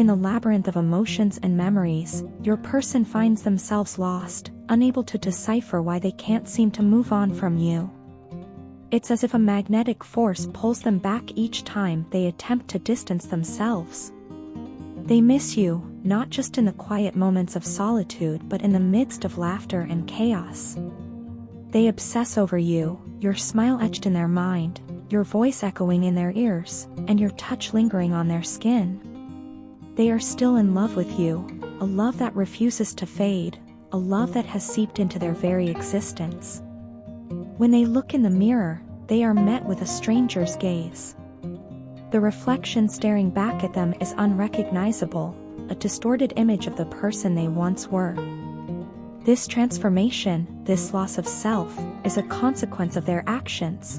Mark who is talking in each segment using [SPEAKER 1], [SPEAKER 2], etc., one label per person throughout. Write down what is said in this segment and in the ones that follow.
[SPEAKER 1] In the labyrinth of emotions and memories, your person finds themselves lost, unable to decipher why they can't seem to move on from you. It's as if a magnetic force pulls them back each time they attempt to distance themselves. They miss you, not just in the quiet moments of solitude but in the midst of laughter and chaos. They obsess over you, your smile etched in their mind, your voice echoing in their ears, and your touch lingering on their skin. They are still in love with you, a love that refuses to fade, a love that has seeped into their very existence. When they look in the mirror, they are met with a stranger's gaze. The reflection staring back at them is unrecognizable, a distorted image of the person they once were. This transformation, this loss of self, is a consequence of their actions.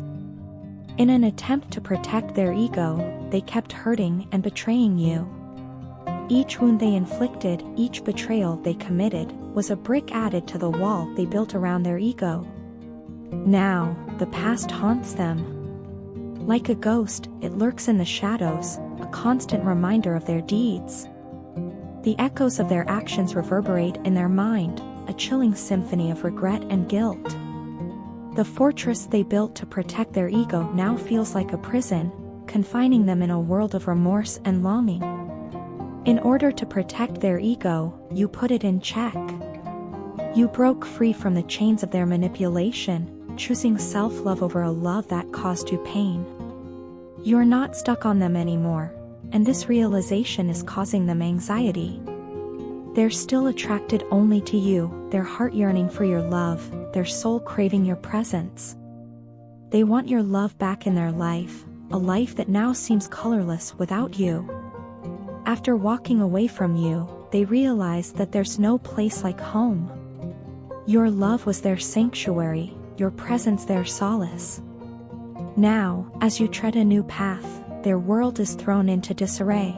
[SPEAKER 1] In an attempt to protect their ego, they kept hurting and betraying you. Each wound they inflicted, each betrayal they committed, was a brick added to the wall they built around their ego. Now, the past haunts them. Like a ghost, it lurks in the shadows, a constant reminder of their deeds. The echoes of their actions reverberate in their mind, a chilling symphony of regret and guilt. The fortress they built to protect their ego now feels like a prison, confining them in a world of remorse and longing. In order to protect their ego, you put it in check. You broke free from the chains of their manipulation, choosing self-love over a love that caused you pain. You're not stuck on them anymore, and this realization is causing them anxiety. They're still attracted only to you, their heart yearning for your love, their soul craving your presence. They want your love back in their life, a life that now seems colorless without you. After walking away from you, they realize that there's no place like home. Your love was their sanctuary, your presence their solace. Now, as you tread a new path, their world is thrown into disarray.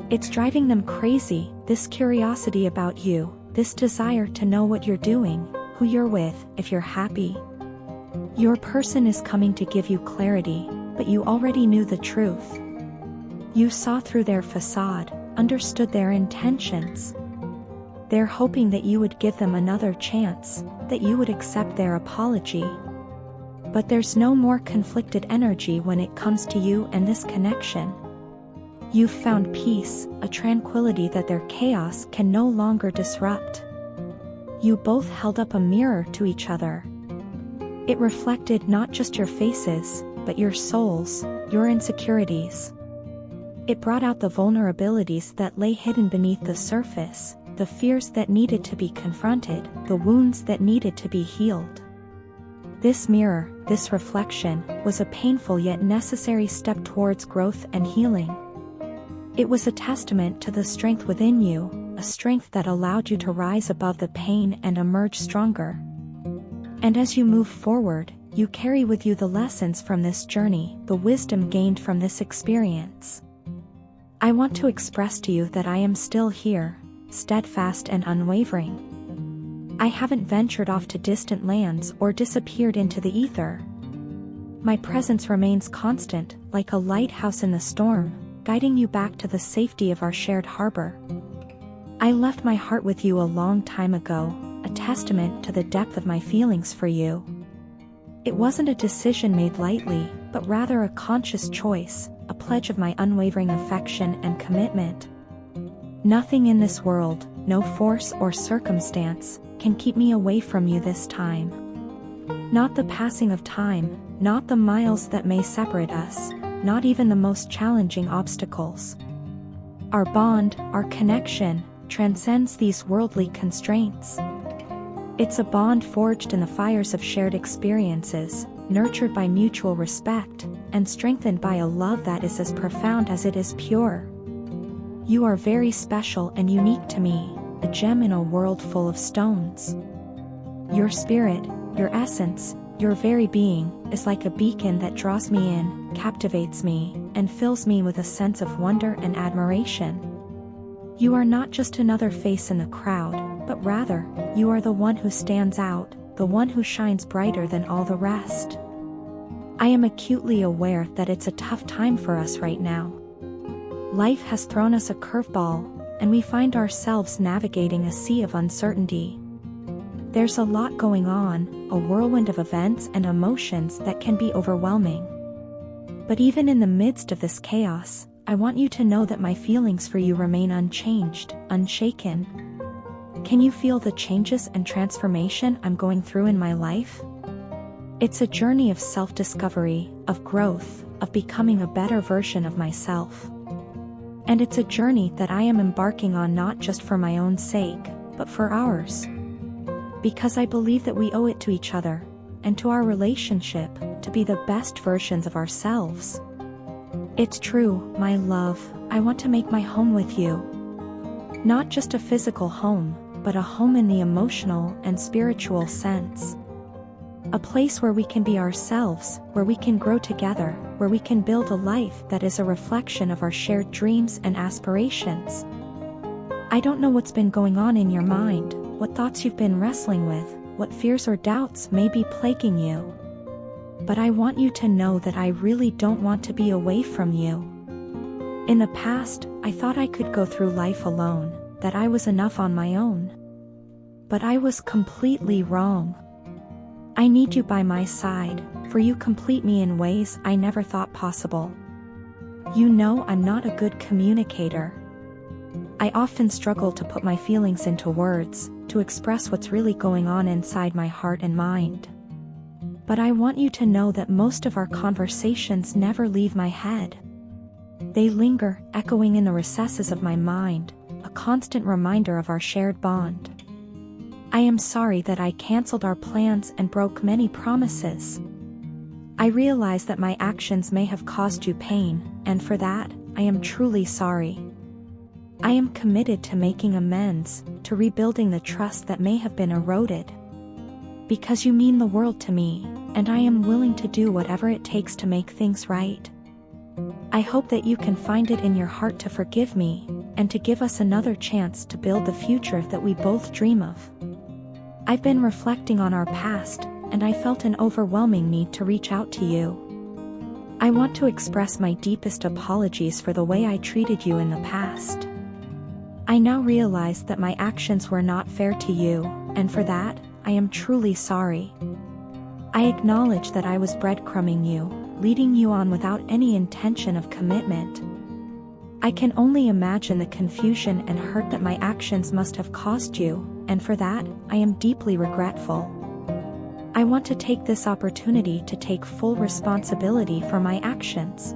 [SPEAKER 1] It's driving them crazy, this curiosity about you, this desire to know what you're doing, who you're with, if you're happy. Your person is coming to give you clarity, but you already knew the truth. You saw through their facade, understood their intentions. They're hoping that you would give them another chance, that you would accept their apology. But there's no more conflicted energy when it comes to you and this connection. You've found peace, a tranquility that their chaos can no longer disrupt. You both held up a mirror to each other. It reflected not just your faces, but your souls, your insecurities. It brought out the vulnerabilities that lay hidden beneath the surface, the fears that needed to be confronted, the wounds that needed to be healed. This mirror, this reflection, was a painful yet necessary step towards growth and healing. It was a testament to the strength within you, a strength that allowed you to rise above the pain and emerge stronger. And as you move forward, you carry with you the lessons from this journey, the wisdom gained from this experience. I want to express to you that I am still here, steadfast and unwavering. I haven't ventured off to distant lands or disappeared into the ether. My presence remains constant, like a lighthouse in the storm, guiding you back to the safety of our shared harbor. I left my heart with you a long time ago, a testament to the depth of my feelings for you. It wasn't a decision made lightly, but rather a conscious choice, a pledge of my unwavering affection and commitment. Nothing in this world, no force or circumstance, can keep me away from you this time. Not the passing of time, not the miles that may separate us, not even the most challenging obstacles. Our bond, our connection, transcends these worldly constraints. It's a bond forged in the fires of shared experiences, nurtured by mutual respect, and strengthened by a love that is as profound as it is pure. You are very special and unique to me, a gem in a world full of stones. Your spirit, your essence, your very being, is like a beacon that draws me in, captivates me, and fills me with a sense of wonder and admiration. You are not just another face in the crowd, but rather, you are the one who stands out, the one who shines brighter than all the rest. I am acutely aware that it's a tough time for us right now. Life has thrown us a curveball, and we find ourselves navigating a sea of uncertainty. There's a lot going on, a whirlwind of events and emotions that can be overwhelming. But even in the midst of this chaos, I want you to know that my feelings for you remain unchanged, unshaken. Can you feel the changes and transformation I'm going through in my life? It's a journey of self-discovery, of growth, of becoming a better version of myself. And it's a journey that I am embarking on not just for my own sake, but for ours. Because I believe that we owe it to each other, and to our relationship, to be the best versions of ourselves. It's true, my love, I want to make my home with you. Not just a physical home, but a home in the emotional and spiritual sense. A place where we can be ourselves, where we can grow together, where we can build a life that is a reflection of our shared dreams and aspirations. I don't know what's been going on in your mind, what thoughts you've been wrestling with, what fears or doubts may be plaguing you. But I want you to know that I really don't want to be away from you. In the past, I thought I could go through life alone, that I was enough on my own. But I was completely wrong. I need you by my side, for you complete me in ways I never thought possible. You know I'm not a good communicator. I often struggle to put my feelings into words, to express what's really going on inside my heart and mind. But I want you to know that most of our conversations never leave my head. They linger, echoing in the recesses of my mind, a constant reminder of our shared bond. I am sorry that I canceled our plans and broke many promises. I realize that my actions may have caused you pain, and for that, I am truly sorry. I am committed to making amends, to rebuilding the trust that may have been eroded. Because you mean the world to me, and I am willing to do whatever it takes to make things right. I hope that you can find it in your heart to forgive me, and to give us another chance to build the future that we both dream of. I've been reflecting on our past, and I felt an overwhelming need to reach out to you. I want to express my deepest apologies for the way I treated you in the past. I now realize that my actions were not fair to you, and for that, I am truly sorry. I acknowledge that I was breadcrumbing you, leading you on without any intention of commitment. I can only imagine the confusion and hurt that my actions must have caused you, and for that, I am deeply regretful. I want to take this opportunity to take full responsibility for my actions.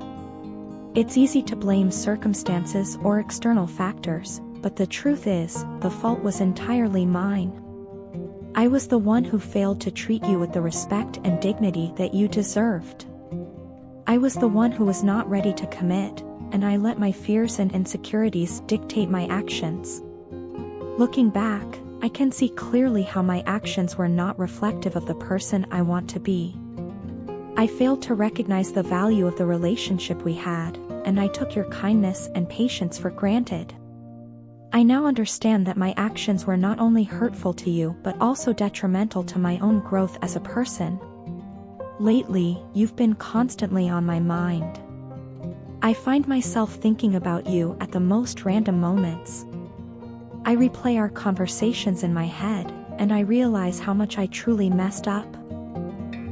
[SPEAKER 1] It's easy to blame circumstances or external factors, but the truth is, the fault was entirely mine. I was the one who failed to treat you with the respect and dignity that you deserved. I was the one who was not ready to commit, and I let my fears and insecurities dictate my actions. Looking back, I can see clearly how my actions were not reflective of the person I want to be. I failed to recognize the value of the relationship we had, and I took your kindness and patience for granted. I now understand that my actions were not only hurtful to you but also detrimental to my own growth as a person. Lately, you've been constantly on my mind. I find myself thinking about you at the most random moments. I replay our conversations in my head, and I realize how much I truly messed up.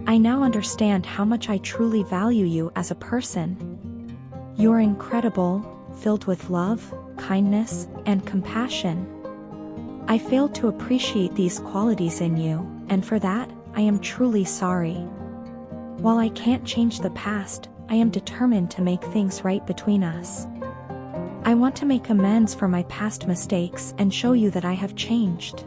[SPEAKER 1] I now understand how much I truly value you as a person. You're incredible, filled with love, kindness, and compassion. I failed to appreciate these qualities in you, and for that, I am truly sorry. While I can't change the past, I am determined to make things right between us. I want to make amends for my past mistakes and show you that I have changed.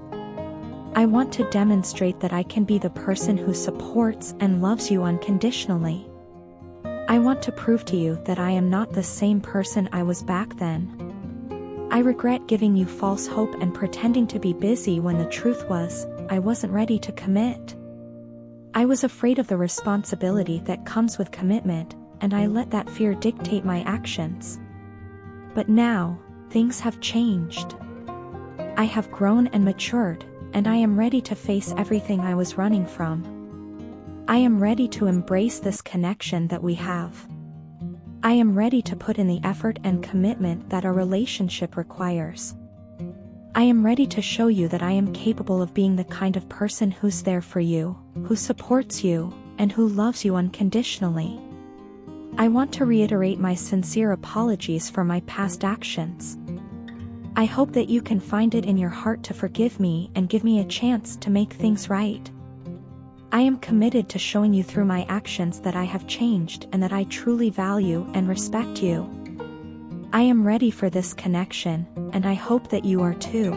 [SPEAKER 1] I want to demonstrate that I can be the person who supports and loves you unconditionally. I want to prove to you that I am not the same person I was back then. I regret giving you false hope and pretending to be busy when the truth was, I wasn't ready to commit. I was afraid of the responsibility that comes with commitment, and I let that fear dictate my actions. But now, things have changed. I have grown and matured, and I am ready to face everything I was running from. I am ready to embrace this connection that we have. I am ready to put in the effort and commitment that a relationship requires. I am ready to show you that I am capable of being the kind of person who's there for you, who supports you, and who loves you unconditionally. I want to reiterate my sincere apologies for my past actions. I hope that you can find it in your heart to forgive me and give me a chance to make things right. I am committed to showing you through my actions that I have changed and that I truly value and respect you. I am ready for this connection, and I hope that you are too.